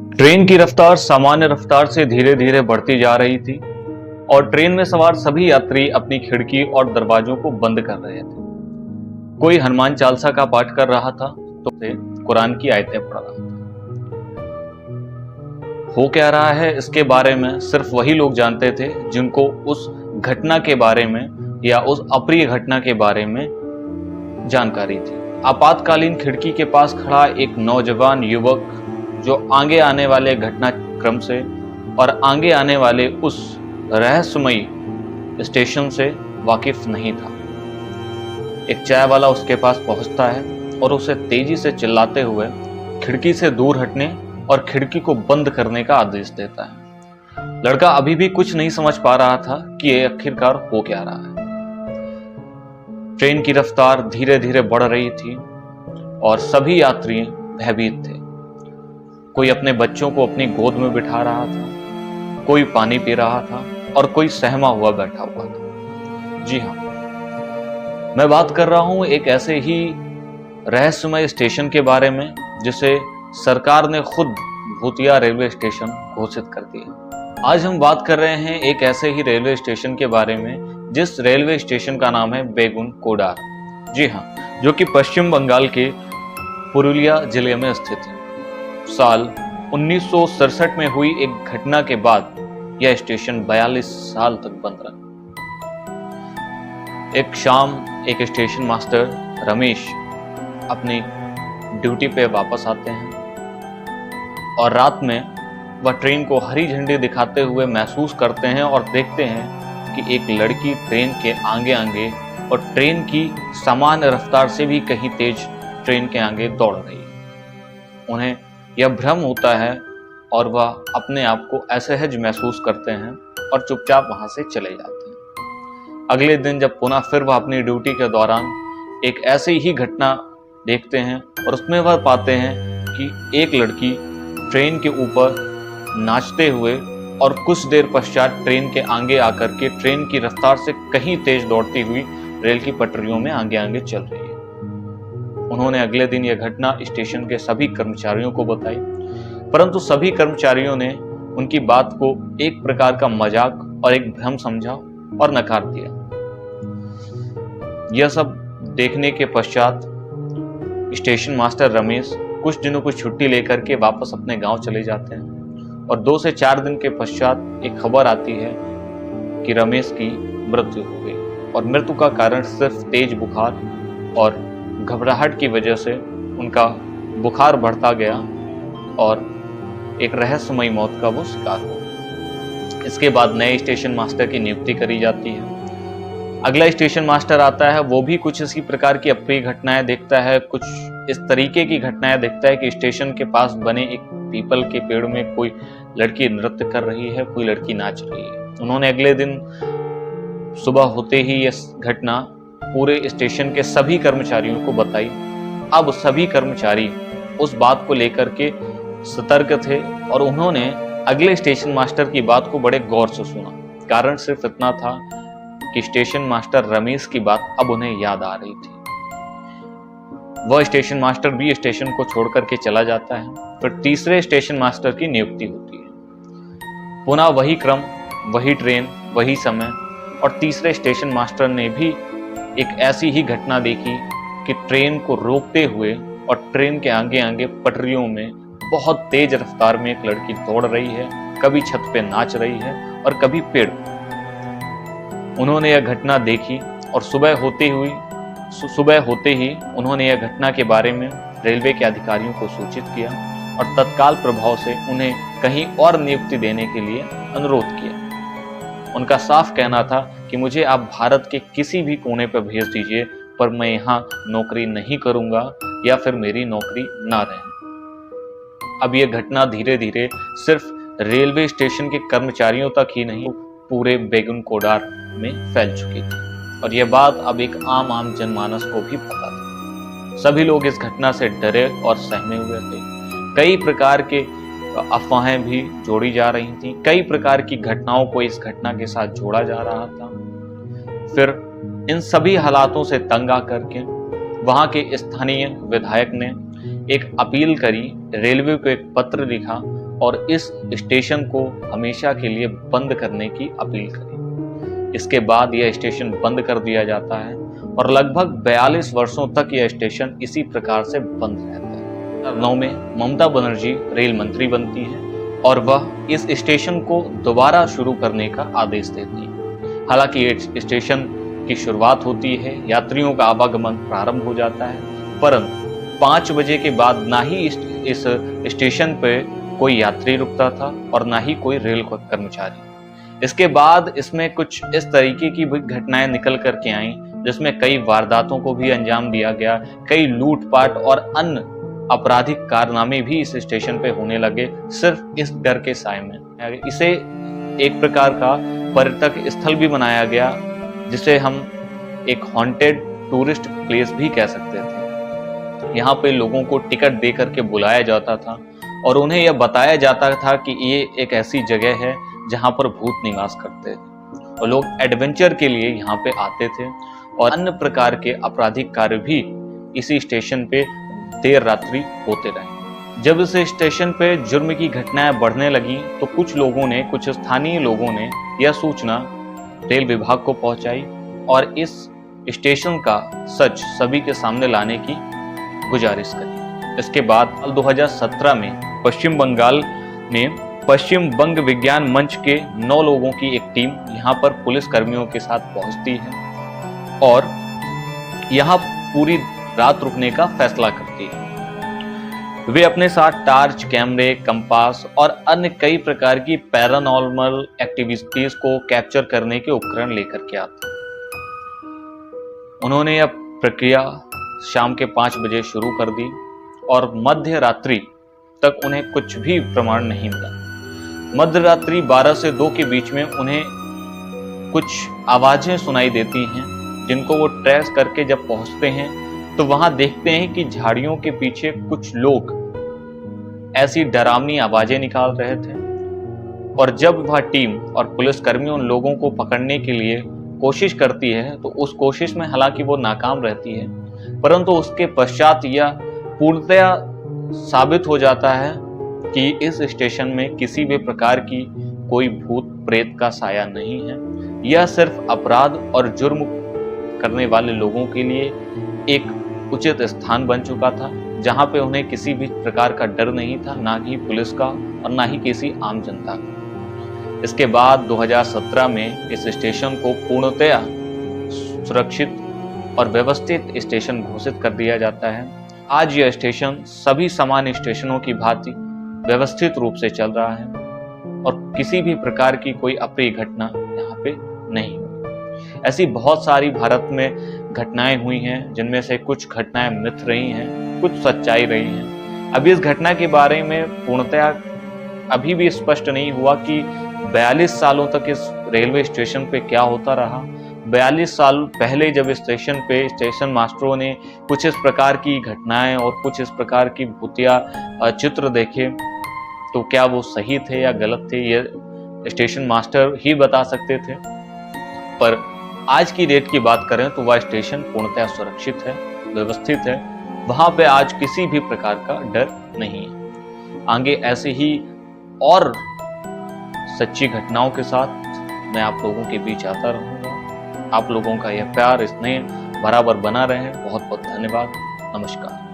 Train की रफ्तार सामान्य रफ्तार से धीरे धीरे बढ़ती जा रही थी और ट्रेन में सवार सभी यात्री अपनी खिड़की और दरवाजों को बंद कर रहे थे। कोई हनुमान चालीसा का पाठ कर रहा था तो कुरान की आयतें पढ़ रहा था। हो क्या रहा है इसके बारे में सिर्फ वही लोग जानते थे जिनको उस घटना के बारे में या उस अप्रिय घटना के बारे में जानकारी थी। आपातकालीन खिड़की के पास खड़ा एक नौजवान युवक जो आगे आने वाले घटनाक्रम से और आगे आने वाले उस रहस्यमयी स्टेशन से वाकिफ नहीं था। एक चाय वाला उसके पास पहुंचता है और उसे तेजी से चिल्लाते हुए खिड़की से दूर हटने और खिड़की को बंद करने का आदेश देता है। लड़का अभी भी कुछ नहीं समझ पा रहा था कि ये आखिरकार हो क्या रहा है। ट्रेन की रफ्तार धीरे धीरे बढ़ रही थी और सभी यात्री भयभीत थे। कोई अपने बच्चों को अपनी गोद में बिठा रहा था, कोई पानी पी रहा था और कोई सहमा हुआ बैठा हुआ था। जी हाँ, मैं बात कर रहा हूं एक ऐसे ही रहस्यमय स्टेशन के बारे में जिसे सरकार ने खुद भूतिया रेलवे स्टेशन घोषित कर दिया। आज हम बात कर रहे हैं एक ऐसे ही रेलवे स्टेशन के बारे में जिस रेलवे स्टेशन का नाम है बेगुन कोडार। जी हाँ, जो कि पश्चिम बंगाल के पुरुलिया जिले में स्थित है। साल 1967 में हुई एक घटना के बाद यह स्टेशन 42 साल तक बंद रहा। एक शाम एक स्टेशन मास्टर रमेश अपनी ड्यूटी पे वापस आते हैं और रात में वह ट्रेन को हरी झंडी दिखाते हुए महसूस करते हैं और देखते हैं कि एक लड़की ट्रेन के आगे आगे और ट्रेन की सामान्य रफ्तार से भी कहीं तेज ट्रेन के आगे दौड़ रही है। उन्हें यह भ्रम होता है और वह अपने आप को असहज महसूस करते हैं और चुपचाप वहां से चले जाते हैं। अगले दिन जब पुनः फिर वह अपनी ड्यूटी के दौरान एक ऐसी ही घटना देखते हैं और उसमें वह पाते हैं कि एक लड़की ट्रेन के ऊपर नाचते हुए और कुछ देर पश्चात ट्रेन के आगे आकर के ट्रेन की रफ्तार से कहीं तेज दौड़ती हुई रेल की पटरियों में आगे आगे चल रही है। उन्होंने अगले दिन यह घटना स्टेशन के सभी कर्मचारियों को बताई, परंतु सभी कर्मचारियों ने उनकी बात को एक प्रकार का मजाक और एक भ्रम समझा और नकार दिया। यह सब देखने के पश्चात स्टेशन मास्टर रमेश कुछ दिनों की छुट्टी लेकर के वापस अपने गांव चले जाते हैं और 2 से 4 दिन के पश्चात एक खबर आती है कि रमेश की मृत्यु हो गई और मृत्यु का कारण सिर्फ तेज बुखार और घबराहट की वजह से उनका बुखार बढ़ता गया और एक रहस्यमयी मौत का वो शिकार हो। इसके बाद नए स्टेशन मास्टर की नियुक्ति करी जाती है। अगला स्टेशन मास्टर आता है, वो भी कुछ इसी प्रकार की अप्रिय घटनाएं देखता है। कुछ इस तरीके की घटनाएं देखता है कि स्टेशन के पास बने एक पीपल के पेड़ में कोई लड़की नृत्य कर रही है, कोई लड़की नाच रही है। उन्होंने अगले दिन सुबह होते ही यह घटना पूरे स्टेशन के सभी कर्मचारियों को बताई। अब सभी कर्मचारी उस बात को लेकर के सतर्क थे और उन्होंने अगले स्टेशन मास्टर की बात को बड़े गौर से सुना। कारण सिर्फ इतना था कि स्टेशन मास्टर रमेश की बात अब उन्हें याद आ रही थी। वह स्टेशन मास्टर भी स्टेशन को छोड़ करके चला जाता है। फिर तीसरे स्टेशन मास्टर की नियुक्ति होती है। पुनः वही क्रम, वही ट्रेन, वही समय और तीसरे स्टेशन मास्टर ने भी एक ऐसी ही घटना देखी कि ट्रेन को रोकते हुए और ट्रेन के आगे आगे पटरियों में बहुत तेज रफ्तार में एक लड़की दौड़ रही है, कभी छत पे नाच रही है और कभी पेड़। उन्होंने यह घटना देखी और सुबह होते ही उन्होंने यह घटना के बारे में रेलवे के अधिकारियों को सूचित किया और तत्काल प्रभाव से उन्हें कहीं और नियुक्ति देने के लिए अनुरोध किया। उनका साफ कहना था कि मुझे आप भारत के किसी भी कोने पर भेज दीजिए, पर मैं यहाँ नौकरी नहीं करूंगा या फिर मेरी नौकरी ना रहे। अब यह घटना धीरे धीरे सिर्फ रेलवे स्टेशन के कर्मचारियों तक ही नहीं, पूरे बेगुन कोडार में फैल चुकी थी और यह बात अब एक आम जनमानस को भी पता थी। सभी लोग इस घटना से डरे और सहमे हुए थे। कई प्रकार के अफवाहें भी जोड़ी जा रही थी, कई प्रकार की घटनाओं को इस घटना के साथ जोड़ा जा रहा था। फिर इन सभी हालातों से तंग आकर के वहां के स्थानीय विधायक ने एक अपील करी, रेलवे को एक पत्र लिखा और इस स्टेशन को हमेशा के लिए बंद करने की अपील करी। इसके बाद यह स्टेशन बंद कर दिया जाता है और लगभग 42 वर्षों तक यह स्टेशन इसी प्रकार से बंद रहता है। 2009 में ममता बनर्जी रेल मंत्री बनती है और वह इस स्टेशन को दोबारा शुरू करने का आदेश देती है। हालांकि इस स्टेशन की शुरुआत होती है, यात्रियों का आवागमन प्रारंभ हो जाता है, परंतु 5 बजे के बाद ना ही इस स्टेशन पे कोई यात्री रुकता था और ना ही कोई रेल कर्मचारी। इसके बाद इसमें कुछ इस तरीके की भी घटनाएं निकल करके आईं, जिसमें कई वारदातों को भी अंजाम दिया गया, कई लूटपाट और अन्य आपराधिक कारनामे भी इस स्टेशन पे होने लगे, सिर्फ इस डर के साए में। इसे एक प्रकार का पर्यटक स्थल भी बनाया गया, जिसे हम एक हॉन्टेड टूरिस्ट प्लेस भी कह सकते थे। यहाँ पे लोगों को टिकट दे करके बुलाया जाता था और उन्हें यह बताया जाता था कि ये एक ऐसी जगह है जहाँ पर भूत निवास करते थे और लोग एडवेंचर के लिए यहाँ पे आते थे और अन्य प्रकार के आपराधिक कार्य भी इसी स्टेशन पे देर रात्रि होते रहे। जब इस स्टेशन पे जुर्म की घटनाएं बढ़ने लगी तो कुछ स्थानीय लोगों ने यह सूचना रेल विभाग को पहुंचाई और इस स्टेशन का सच सभी के सामने लाने की गुजारिश करी। इसके बाद 2017 में पश्चिम बंगाल में पश्चिम बंग विज्ञान मंच के 9 लोगों की एक टीम यहाँ पर पुलिस कर्मियों के साथ पहुंचती है और यहाँ पूरी रात रुकने का फैसला करती है। वे अपने साथ टार्च, कैमरे, कंपास और अन्य कई प्रकार की पैरानॉर्मल एक्टिविटीज को कैप्चर करने के उपकरण लेकर के आते हैं। उन्होंने यह प्रक्रिया शाम के 5 बजे शुरू कर दी और मध्य रात्रि तक उन्हें कुछ भी प्रमाण नहीं मिला। मध्य रात्रि 12 से 2 के बीच में उन्हें कुछ आवाजें सुनाई देती हैं, जिनको वो ट्रेस करके जब पहुंचते हैं तो वहां देखते हैं कि झाड़ियों के पीछे कुछ लोग ऐसी डरावनी आवाजें निकाल रहे थे। और जब वह टीम और पुलिसकर्मी उन लोगों को पकड़ने के लिए कोशिश करती है तो उस कोशिश में हालांकि वो नाकाम रहती है, परंतु उसके पश्चात यह पूर्णतया साबित हो जाता है कि इस स्टेशन में किसी भी प्रकार की कोई भूत प्रेत का साया नहीं है। यह सिर्फ अपराध और जुर्म करने वाले लोगों के लिए एक उचित स्थान बन चुका था, जहां पे उन्हें किसी भी प्रकार का डर नहीं था, ना ही पुलिस का और ना ही किसी आम जनता का। इसके बाद 2017 में इस स्टेशन को पूर्णतया सुरक्षित और व्यवस्थित स्टेशन घोषित कर दिया जाता है। आज यह स्टेशन सभी सामान्य स्टेशनों की भांति व्यवस्थित रूप से चल रहा है और किसी भी प्रकार की कोई अप्रिय घटना यहाँ पे नहीं हुई। ऐसी बहुत सारी भारत में घटनाएं हुई हैं, जिनमें से कुछ घटनाएं मिथ रही हैं, कुछ सच्चाई रही हैं। अभी इस घटना के बारे में पूर्णतया अभी भी स्पष्ट नहीं हुआ कि 42 सालों तक इस रेलवे स्टेशन पे क्या होता रहा। 42 साल पहले जब स्टेशन पे स्टेशन मास्टरों ने कुछ इस प्रकार की घटनाएं और कुछ इस प्रकार की भूतिया चित्र देखे, तो क्या वो सही थे या गलत थे, ये स्टेशन मास्टर ही बता सकते थे। पर आज की डेट की बात करें तो वह स्टेशन पूर्णतः सुरक्षित है, व्यवस्थित है, वहां पे आज किसी भी प्रकार का डर नहीं है। आगे ऐसे ही और सच्ची घटनाओं के साथ मैं आप लोगों के बीच आता रहूंगा। आप लोगों का यह प्यार, स्नेह बराबर बना रहे। बहुत बहुत धन्यवाद। नमस्कार।